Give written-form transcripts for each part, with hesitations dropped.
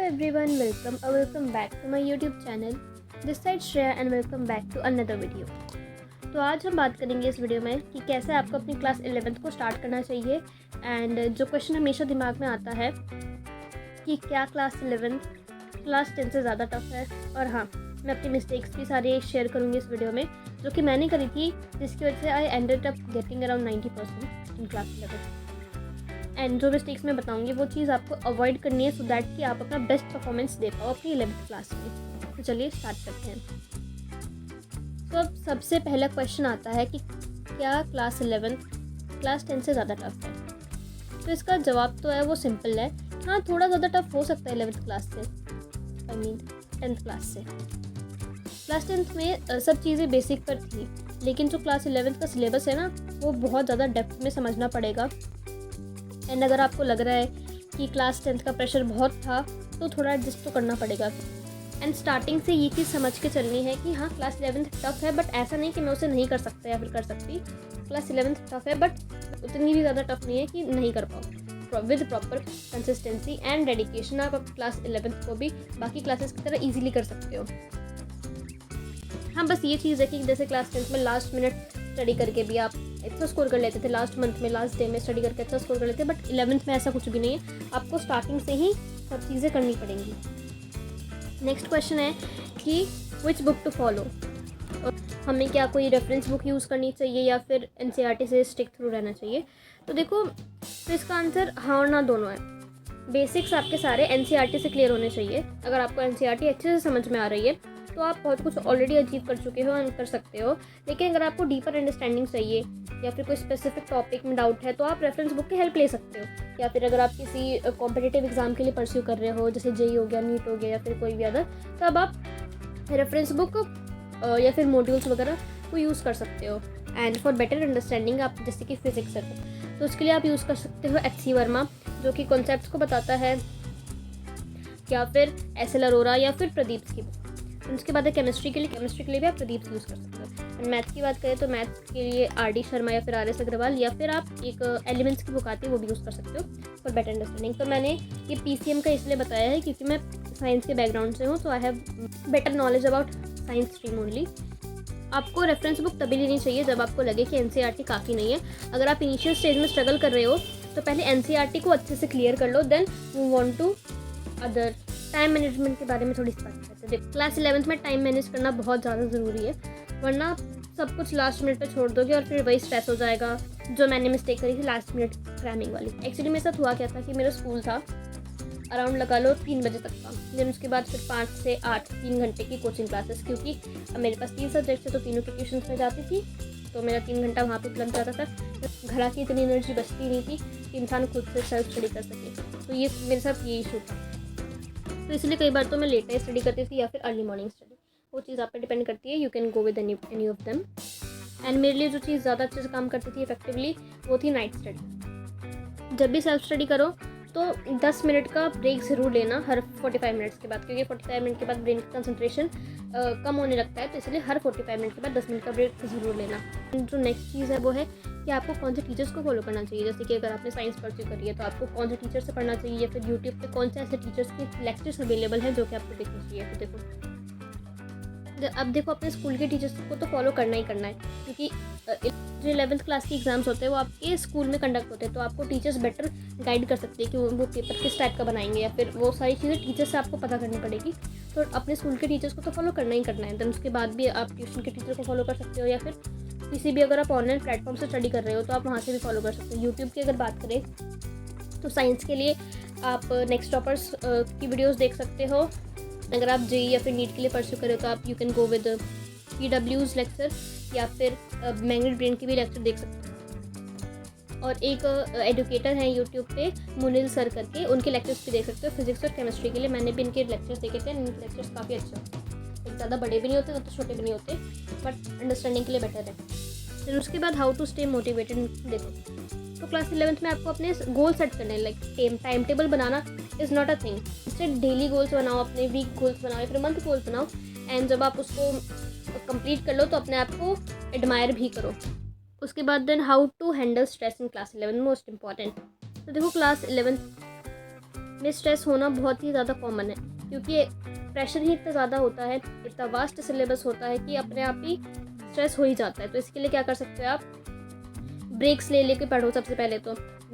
everyone, welcome back to my YouTube channel. This side Shreya and welcome back to another video. तो आज हम बात करेंगे इस वीडियो में कि कैसे आपको अपनी क्लास 11th को स्टार्ट करना चाहिए। एंड जो क्वेश्चन हमेशा दिमाग में आता है कि क्या क्लास 11th क्लास 10 से ज़्यादा टफ है। और हाँ, मैं अपनी मिस्टेक्स भी सारे शेयर करूँगी इस वीडियो में, जो कि मैंने करी थी, जिसकी वजह से I ended up getting around 90% in class 11th। And जो मिस्टेक्स मैं बताऊंगी वो चीज़ आपको अवॉइड करनी है, सो दैट कि आप अपना बेस्ट परफॉर्मेंस दे पाओ अपनी 11th क्लास में। तो चलिए स्टार्ट करते हैं। तो अब सबसे पहला क्वेश्चन आता है कि क्या क्लास 11th क्लास 10 से ज़्यादा टफ है। तो इसका जवाब तो है वो सिंपल है, हाँ थोड़ा ज़्यादा टफ हो सकता है 11th क्लास से, आई मीन 10th क्लास से। क्लास 10th में सब चीज़ें बेसिक पर थी, लेकिन जो क्लास 11th का सिलेबस है ना, वो बहुत ज़्यादा डेप्थ में समझना पड़ेगा। एंड अगर आपको लग रहा है कि क्लास 10th का प्रेशर बहुत था, तो थोड़ा एडजस्ट तो करना पड़ेगा। एंड स्टार्टिंग से ये चीज़ समझ के चलनी है कि हाँ क्लास 11th टफ है, बट ऐसा नहीं कि मैं उसे नहीं कर सकता या फिर कर सकती। क्लास 11th टफ है, बट उतनी भी ज़्यादा टफ नहीं है कि नहीं कर पाओ। With proper consistency and dedication आप क्लास 11th को भी बाकी क्लासेस की तरह ईजिली कर सकते हो। हाँ, बस ये चीज़ है कि जैसे क्लास 10th में लास्ट मिनट स्टडी करके भी आप अच्छा स्कोर कर लेते थे, लास्ट मंथ में लास्ट डे में स्टडी करके अच्छा स्कोर कर लेते थे, बट 11th में ऐसा कुछ भी नहीं है। आपको स्टार्टिंग से ही सब चीज़ें करनी पड़ेंगी। नेक्स्ट क्वेश्चन है कि विच बुक टू फॉलो। हमें क्या कोई रेफरेंस बुक यूज़ करनी चाहिए या फिर NCERT से स्टिक थ्रू रहना चाहिए। तो देखो, तो इसका आंसर हाँ और ना दोनों है। बेसिक्स आपके सारे NCERT से क्लियर होने चाहिए। अगर आपको NCERT अच्छे से समझ में आ रही है तो आप बहुत कुछ ऑलरेडी अचीव कर चुके हो और कर सकते हो। लेकिन अगर आपको डीपर अंडरस्टैंडिंग चाहिए या फिर कोई स्पेसिफिक टॉपिक में डाउट है, तो आप रेफरेंस बुक की हेल्प ले सकते हो। या फिर अगर आप किसी कॉम्पिटिटिव एग्जाम के लिए परस्यू कर रहे हो, जैसे JEE हो गया, नीट हो गया या फिर कोई भी अदर, तब आप रेफरेंस बुक या फिर मॉड्यूल्स वगैरह को यूज़ कर सकते हो। एंड फॉर बेटर अंडरस्टैंडिंग आप जैसे कि फिजिक्स है तो उसके लिए आप यूज़ कर सकते हो HC वर्मा, जो कि कॉन्सेप्ट्स को बताता है, या फिर SL अरोरा या फिर प्रदीप की बुक। उसके बाद केमिस्ट्री के लिए भी आप प्रदीप यूज़ कर सकते हो। एंड मैथ की बात करें तो मैथ के लिए RD शर्मा या फिर RS अग्रवाल, या फिर आप एक एलिमेंट्स की बुक आती है वो भी यूज़ कर सकते हो फॉर बेटर अंडरस्टैंडिंग। तो मैंने ये PCM का इसलिए बताया है क्योंकि मैं साइंस के बैकग्राउंड से हूँ, तो I have better knowledge about science stream only. आपको रेफरेंस बुक तभी लेनी चाहिए जब आपको लगे कि NCERT काफ़ी नहीं है। अगर आप इनिशियल स्टेज में स्ट्रगल कर रहे हो तो पहले NCERT को अच्छे से क्लियर कर लो, then move on to other. Time management के बारे में थोड़ी सी बात करते हैं। क्लास 11th में टाइम मैनेज करना बहुत ज़्यादा ज़रूरी है, वरना आप सब कुछ लास्ट मिनट पे छोड़ दोगे और फिर वही स्ट्रेस हो जाएगा जो मैंने मिस्टेक करी थी लास्ट मिनट क्रैमिंग वाली। एक्चुअली मेरे साथ हुआ क्या था कि मेरा स्कूल था अराउंड लगा लो 3 बजे तक का, देन उसके बाद फिर 5 से 8 3 घंटे की कोचिंग क्लासेस, क्योंकि अब मेरे पास 3 सब्जेक्ट थे तो तीनों के ट्यूशन में जाती थी, तो मेरा 3 घंटा वहाँ पे लग जाता था। घर आके इतनी एनर्जी बचती नहीं थी कि इंसान खुद से सेल्फ स्टडी कर सके। तो ये मेरे साथ ये इशू था, तो इसलिए कई बार तो मैं लेट नाइट स्टडी करती थी या फिर अर्ली मॉर्निंग स्टडी। वो चीज़ आप पे डिपेंड करती है, you can go with any of them. And मेरे लिए जो चीज़ ज़्यादा अच्छे से काम करती थी इफेक्टिवली, वो थी नाइट स्टडी। जब भी सेल्फ स्टडी करो तो 10 मिनट का ब्रेक ज़रूर लेना हर 45 मिनट्स के बाद, क्योंकि 45 मिनट के बाद ब्रेन का कंसंट्रेशन कम होने लगता है, तो इसलिए हर 45 मिनट के बाद 10 मिनट का ब्रेक ज़रूर लेना। जो नेक्स्ट चीज़ है वो है कि आपको कौन से टीचर्स को फॉलो करना चाहिए। जैसे कि अगर आपने साइंस परस्यू करी है तो आपको कौन से टीचर से पढ़ना चाहिए, या फिर यूट्यूब पे कौन से ऐसे टीचर्स के लेक्चर्स अवेलेबल हैं जो कि आपको देखना चाहिए। तो देखो, अब देखो, अपने स्कूल के टीचर्स को तो फॉलो करना ही करना है, क्योंकि जो 11th क्लास के एग्जाम्स होते हैं वो आपके स्कूल में कंडक्ट होते हैं, तो आपको टीचर्स बेटर गाइड कर सकते हैं कि वो पेपर किस टाइप का बनाएंगे, या फिर वो सारी चीज़ें टीचर से आपको पता करनी पड़ेगी। तो अपने स्कूल के टीचर्स को तो फॉलो करना ही करना है। देन उसके बाद भी आप ट्यूशन के टीचर को फॉलो कर सकते हो, या फिर किसी भी अगर आप ऑनलाइन प्लेटफॉर्म से स्टडी कर रहे हो तो आप वहाँ से भी फॉलो कर सकते हो। यूट्यूब की अगर बात करें तो साइंस के लिए आप नेक्स्ट टॉपर्स की वीडियोज़ देख सकते हो। अगर आप JEE या फिर नीट के लिए परस्यू करें तो आप you can go with PW's lecture, या फिर मैग्नेट ब्रेन की भी लेक्चर देख सकते हो। और एक एडुकेटर हैं यूट्यूब पे मुनिल सर करके, उनके लेक्चर्स भी देख सकते हो फिजिक्स और केमिस्ट्री के लिए। मैंने भी इनके लेक्चर्स देखे थे, इनके लेक्चर्स काफ़ी अच्छे होते हैं, ज़्यादा बड़े भी नहीं होते तो छोटे भी नहीं होते, बट अंडरस्टैंडिंग के लिए बेटर है। फिर उसके बाद हाउ टू स्टे मोटिवेटेड। देखो, तो क्लास 11th में आपको अपने गोल सेट करने, like time table banana is not a thing. Instead daily goals बनाओ, अपने वीक गोल्स बनाओ या फिर मंथ गोल्स बनाओ। एंड जब आप उसको कंप्लीट कर लो तो अपने आप को एडमायर भी करो। उसके बाद then how to handle stress in class 11, most important. तो देखो, क्लास 11th में स्ट्रेस होना बहुत ही ज़्यादा कॉमन है, क्योंकि प्रेशर ही इतना ज़्यादा होता है, इतना वास्ट सिलेबस होता है कि अपने आप ही स्ट्रेस हो ही जाता है। तो इसके लिए क्या कर सकते हो आप, ब्रेक्स ले लेके पढ़ो सबसे पहले तो,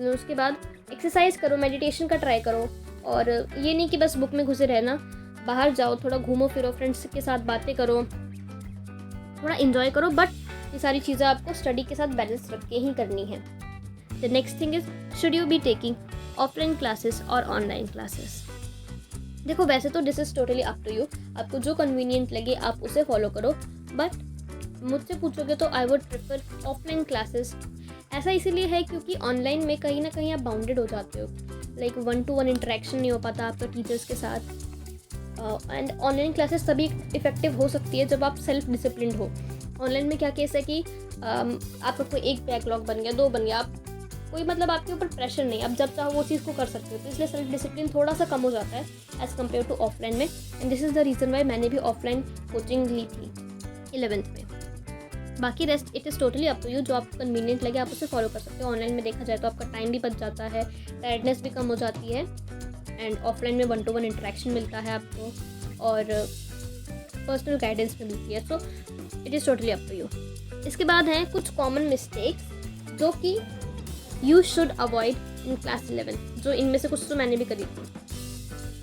उसके बाद एक्सरसाइज करो, मेडिटेशन का ट्राई करो। और ये नहीं कि बस बुक में घुसे रहना, बाहर जाओ, थोड़ा घूमो फिरो, फ्रेंड्स के साथ बातें करो, थोड़ा इन्जॉय करो, बट ये सारी चीज़ें आपको स्टडी के साथ बैलेंस रख के ही करनी है। The next thing is, should you be taking offline classes और ऑनलाइन क्लासेस। देखो वैसे तो this is totally up to you, आपको जो कन्वीनियंट लगे आप उसे फॉलो करो, बट मुझसे पूछोगे तो I would prefer offline classes. ऐसा इसीलिए है क्योंकि ऑनलाइन में कहीं ना कहीं आप बाउंडेड हो जाते हो, लाइक 1-to-1 इंटरेक्शन नहीं हो पाता आपका टीचर्स के साथ। एंड ऑनलाइन क्लासेस तभी इफेक्टिव हो सकती है जब आप सेल्फ डिसिप्लिन हो। ऑनलाइन में क्या केस है कि आपका कोई एक बैकलॉग बन गया, 2 बन गया, आप कोई मतलब आपके ऊपर प्रेशर नहीं, आप जब चाहो वो चीज़ को कर सकते हो, तो इसलिए सेल्फ डिसिप्लिन थोड़ा सा कम हो जाता है एज़ कम्पेयर टू ऑफलाइन में। And this is the reason why मैंने भी ऑफलाइन कोचिंग ली थी 11th में। बाकी rest it is totally up to you, जो आपको कन्वीनियंट लगे आप उसे फॉलो कर सकते हो। ऑनलाइन में देखा जाए तो आपका टाइम भी बच जाता है, टायर्डनेस भी कम हो जाती है, एंड ऑफलाइन में 1-to-1 इंटरेक्शन मिलता है आपको और पर्सनल गाइडेंस भी मिलती है। So it is totally up to you. इसके बाद हैं कुछ कॉमन मिस्टेक्स जो कि you should avoid in class 11, जो इनमें से कुछ तो मैंने भी करी थी।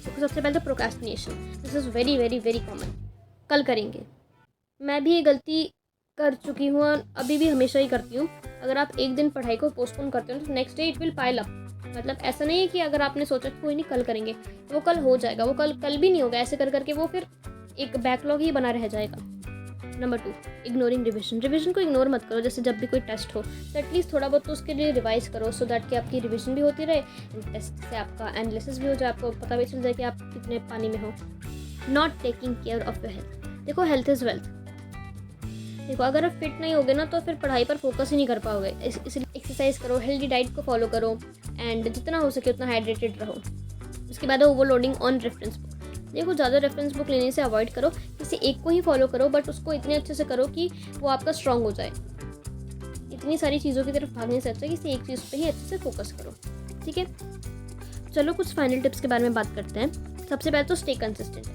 तो सबसे पहले तो procrastination, this is very very very common, कल करेंगे। मैं भी ये गलती कर चुकी हूँ और अभी भी हमेशा ही करती हूँ। अगर आप एक दिन पढ़ाई को पोस्टपोन करते हो तो next day it will pile up. मतलब ऐसा नहीं है कि अगर आपने सोचा कि कोई नहीं कल करेंगे, वो कल हो जाएगा, वो कल भी नहीं होगा। ऐसे कर करके वो फिर एक बैकलॉग ही बना रह जाएगा। Number 2, ignoring revision. रिविजन को इग्नोर मत करो। जैसे जब भी कोई टेस्ट हो तो एटलीस्ट थोड़ा बहुत तो उसके लिए रिवाइज करो, सो दैट कि आपकी रिविजन भी होती रहे एंड टेस्ट से आपका एनालिसिस भी हो जाए, आपको पता भी चल जाए कि आप कितने पानी में हो। Not taking care of your health. देखो हेल्थ इज़ वेल्थ। देखो अगर आप फिट नहीं होगे ना तो फिर पढ़ाई पर फोकस ही नहीं कर पाओगे। इसलिए एक्सरसाइज करो, हेल्दी डाइट को फॉलो करो एंड जितना हो सके उतना हाइड्रेटेड रहो। उसके बाद ओवरलोडिंग ऑन रेफरेंस बुक। देखो ज़्यादा रेफरेंस बुक लेने से अवॉइड करो, किसी एक को ही फॉलो करो, बट उसको इतने अच्छे से करो कि वो आपका स्ट्रॉन्ग हो जाए। इतनी सारी चीज़ों की तरफ भागने से अच्छा है किसी एक चीज़ पे ही अच्छे से फोकस करो। ठीक है, चलो कुछ फाइनल टिप्स के बारे में बात करते हैं। सबसे पहले तो स्टे कंसिस्टेंट।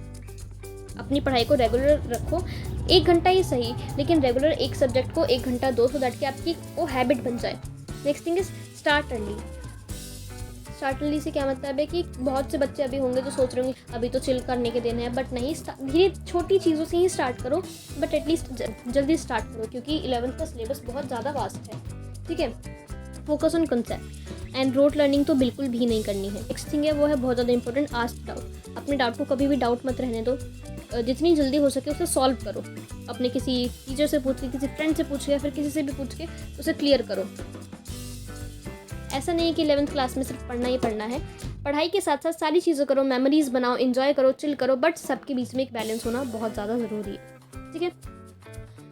अपनी पढ़ाई को रेगुलर रखो, 1 घंटा ही सही लेकिन रेगुलर एक सब्जेक्ट को 1 घंटा दो, सो दैट कि आपकी वो हैबिट बन जाए। Next thing is start early. Start early से क्या मतलब है कि बहुत से बच्चे अभी होंगे जो सोच रहे होंगे अभी तो चिल करने के दिन है, बट नहीं, धीरे छोटी चीज़ों से ही स्टार्ट करो, बट एटलीस्ट जल्दी स्टार्ट करो, क्योंकि 11th का सिलेबस बहुत ज़्यादा वास्ट है। ठीक है, focus on concept and rote learning तो बिल्कुल भी नहीं करनी है। नेक्स्ट थिंग है वो है बहुत ज़्यादा इंपॉर्टेंट, आस्क डाउट। अपने डाउट को कभी भी डाउट मत रहने दो, जितनी जल्दी हो सके उसे सॉल्व करो। अपने किसी टीचर से पूछ के, किसी फ्रेंड से पूछ के, या फिर किसी से भी पूछ के उसे क्लियर करो। ऐसा नहीं है कि 11th क्लास में सिर्फ पढ़ना ही पढ़ना है, पढ़ाई के साथ साथ सारी चीज़ें करो, मेमोरीज बनाओ, एंजॉय करो, चिल करो, बट सबके बीच में एक बैलेंस होना बहुत ज़्यादा ज़रूरी है। ठीक है,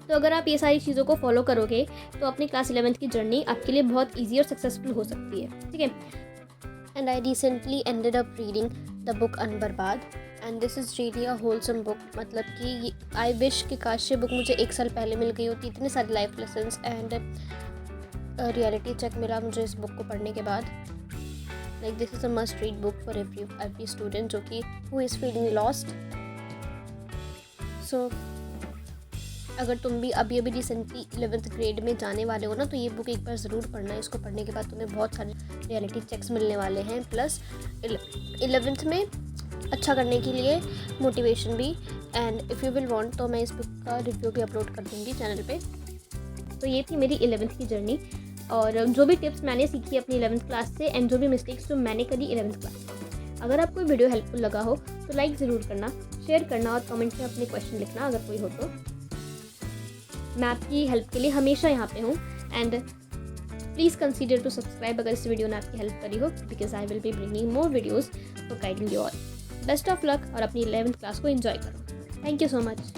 तो अगर आप ये सारी चीज़ों को फॉलो करोगे तो अपनी क्लास 11th की जर्नी आपके लिए बहुत ईजी और सक्सेसफुल हो सकती है। ठीक है, and I recently ended up reading the book अनबर्बाद and this is really a wholesome book. मतलब कि आई विश कि काश ये बुक मुझे 1 साल पहले मिल गई होती। इतने सारे life lessons and reality check मिला मुझे इस बुक को पढ़ने के बाद। Like this is a must read book for every student जो कि who is feeling lost. So अगर तुम भी अभी रिसेंटली 11th ग्रेड में जाने वाले हो ना, तो ये बुक एक बार ज़रूर पढ़ना है। इसको पढ़ने के बाद तुम्हें बहुत सारे रियलिटी चेक्स मिलने वाले हैं, प्लस 11th में अच्छा करने के लिए मोटिवेशन भी। And if you will want तो मैं इस बुक का रिव्यू भी अपलोड कर दूँगी चैनल पे। तो ये थी मेरी 11th की जर्नी, और जो भी टिप्स मैंने सीखी अपनी 11th क्लास से एंड जो भी मिस्टेक्स जो मैंने करी 11th क्लास में। अगर आपको वीडियो हेल्पफुल लगा हो तो लाइक ज़रूर करना, शेयर करना और कमेंट में अपने क्वेश्चन लिखना अगर कोई हो तो। मैं आपकी हेल्प के लिए हमेशा यहाँ पे हूँ। And please consider to subscribe अगर इस वीडियो ने आपकी हेल्प करी हो, because I will be bringing more videos for guiding you all. Best of luck और अपनी 11th क्लास को एंजॉय करो। Thank you so much.